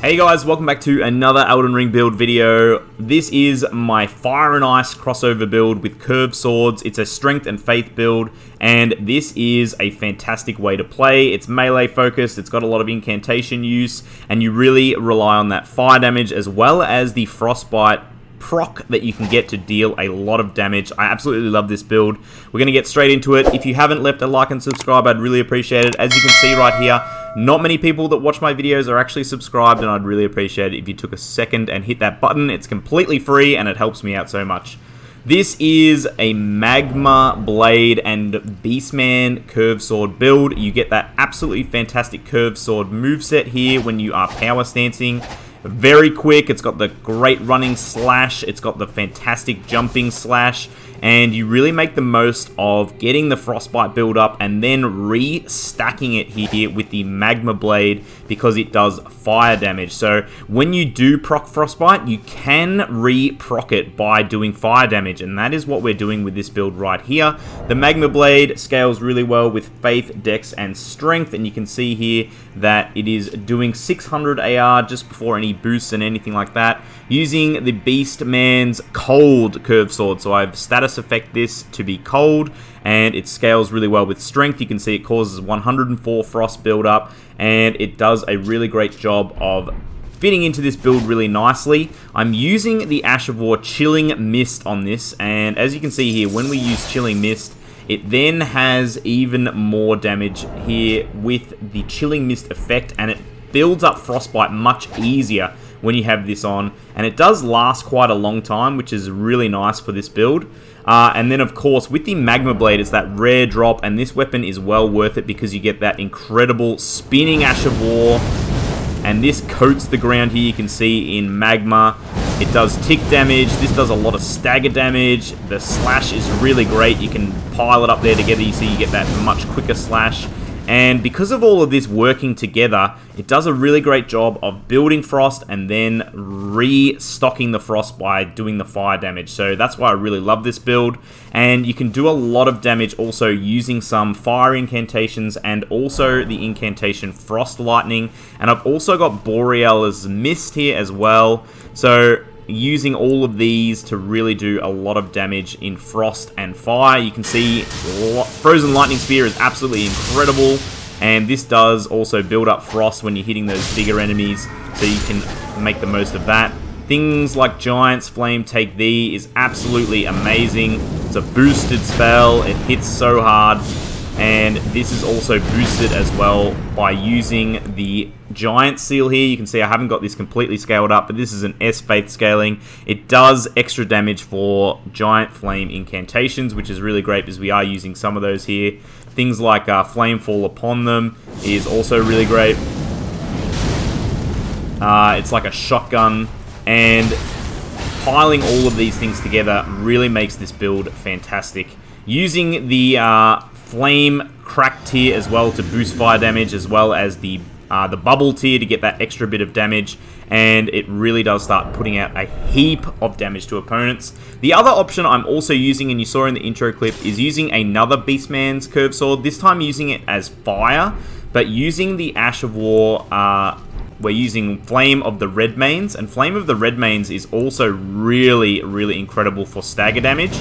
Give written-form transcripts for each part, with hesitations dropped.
Hey guys, welcome back to another Elden Ring build video. This is my Fire and Ice crossover build with curved swords. It's a strength and faith build, and this is a fantastic way to play. It's melee focused, it's got a lot of incantation use, and you really rely on that fire damage as well as the frostbite proc that you can get to deal a lot of damage. I absolutely love this build. We're going to get straight into it. If you haven't left a like and subscribe, I'd really appreciate it. As you can see right here, not many people that watch my videos are actually subscribed, and I'd really appreciate it if you took a second and hit that button. It's completely free and it helps me out so much. This is a Magma Blade and Beastman curved sword build. You get that absolutely fantastic curved sword moveset here when you are power stancing. Very quick, it's got the great running slash, it's got the fantastic jumping slash, and you really make the most of getting the frostbite build up and then re-stacking it here with the Magma Blade because it does fire damage. So when you do proc frostbite, you can re-proc it by doing fire damage, and that is what we're doing with this build right here. The Magma Blade scales really well with faith, dex, and strength, and you can see here that it is doing 600 AR just before any boosts and anything like that, using the Beastman's cold curved sword. So I've status effect this to be cold, and it scales really well with strength. You can see it causes 104 frost build up, and it does a really great job of fitting into this build really nicely. I'm using the Ash of War Chilling Mist on this, and as you can see here, when we use Chilling Mist, it then has even more damage here with the Chilling Mist effect, and it builds up frostbite much easier when you have this on, and it does last quite a long time, which is really nice for this build. And then of course with the Magma Blade, it's that rare drop, and this weapon is well worth it because you get that incredible spinning Ash of War, and this coats the ground here. You can see in Magma it does tick damage. This does a lot of stagger damage. The slash is really great. You can pile it up there together, you see you get that much quicker slash. And because of all of this working together, it does a really great job of building frost and then restocking the frost by doing the fire damage. So that's why I really love this build. And you can do a lot of damage also using some fire incantations and also the incantation Frost Lightning. And I've also got Borealis Mist here as well. So using all of these to really do a lot of damage in frost and fire. You can see Frozen Lightning Spear is absolutely incredible, and this does also build up frost when you're hitting those bigger enemies, so you can make the most of that. Things like Giant's Flame Take Thee is absolutely amazing. It's a boosted spell, it hits so hard, and this is also boosted as well by using the Giant Seal here. You can see I haven't got this completely scaled up, but this is an S-Faith scaling. It does extra damage for Giant Flame incantations, which is really great because we are using some of those here. Things like Flame Fall Upon Them is also really great. It's like a shotgun, and piling all of these things together really makes this build fantastic. Using the Flame Crack tier as well to boost fire damage, as well as the bubble tier to get that extra bit of damage, and it really does start putting out a heap of damage to opponents. The other option I'm also using, and you saw in the intro clip, is using another Beastman's curved sword, this time using it as fire, but using the Ash of War. We're using Flame of the Redmanes, and Flame of the Redmanes is also really, really incredible for stagger damage,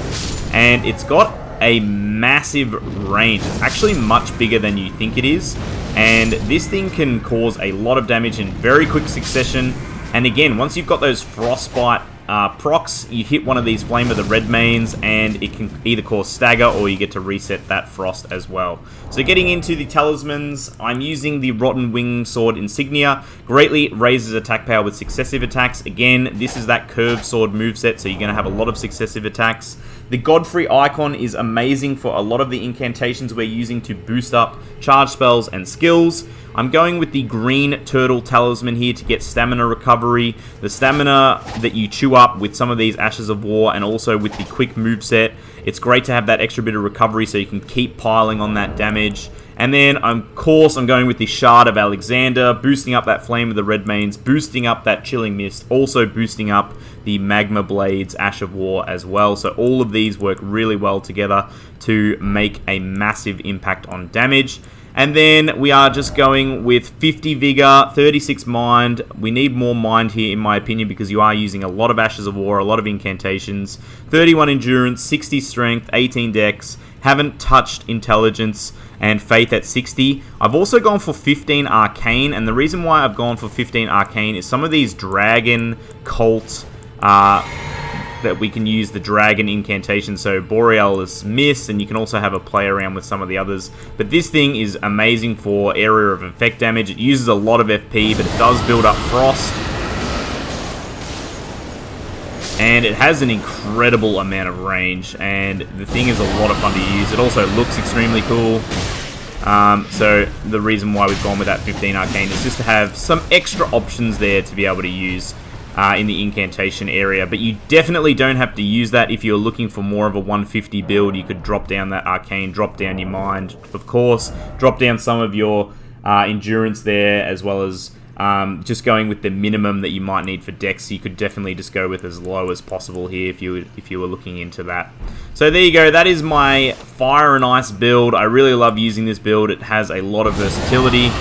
and it's got a massive range. It's actually much bigger than you think it is, and this thing can cause a lot of damage in very quick succession. And again, once you've got those frostbite procs, you hit one of these Flame of the Redmanes, and it can either cause stagger or you get to reset that frost as well. So getting into the talismans, I'm using the Rotten Wing Sword Insignia. Greatly raises attack power with successive attacks. Again, this is that curved sword moveset, so you're going to have a lot of successive attacks. The Godfrey icon is amazing for a lot of the incantations we're using to boost up charge spells and skills. I'm going with the green turtle talisman here to get stamina recovery. The stamina that you chew up with some of these Ashes of War, and also with the quick moveset. It's great to have that extra bit of recovery so you can keep piling on that damage. And then, of course, I'm going with the Shard of Alexander, boosting up that Flame of the Redmanes, boosting up that Chilling Mist, also boosting up the Magma Blade's Ash of War as well. So all of these work really well together to make a massive impact on damage. And then we are just going with 50 Vigor, 36 Mind. We need more Mind here, in my opinion, because you are using a lot of Ashes of War, a lot of incantations. 31 Endurance, 60 Strength, 18 Dex. Haven't touched Intelligence and Faith at 60. I've also gone for 15 Arcane, and the reason why I've gone for 15 Arcane is some of these Dragon, Cult, that we can use the Dragon incantation, so Borealis Mist, and you can also have a play around with some of the others. But this thing is amazing for area of effect damage. It uses a lot of FP, but it does build up Frost. And it has an incredible amount of range, and the thing is a lot of fun to use. It also looks extremely cool. So the reason why we've gone with that 15 Arcane is just to have some extra options there to be able to use in the incantation area. But you definitely don't have to use that if you're looking for more of a 150 build. You could drop down that Arcane, drop down your Mind, of course, drop down some of your Endurance there, as well as just going with the minimum that you might need for Dex. You could definitely just go with as low as possible here if you were looking into that. So there you go. That is my Fire and Ice build. I really love using this build. It has a lot of versatility,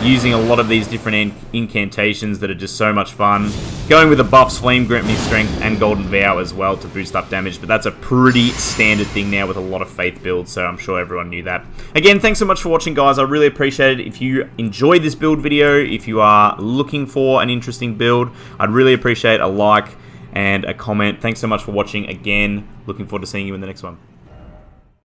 using a lot of these different incantations that are just so much fun. Going with the buffs, Flame Grant Me Strength and Golden Vow as well to boost up damage, but that's a pretty standard thing now with a lot of Faith builds, so I'm sure everyone knew that. Again, thanks so much for watching, guys. I really appreciate it. If you enjoyed this build video, if you are looking for an interesting build, I'd really appreciate a like and a comment. Thanks so much for watching again. Looking forward to seeing you in the next one.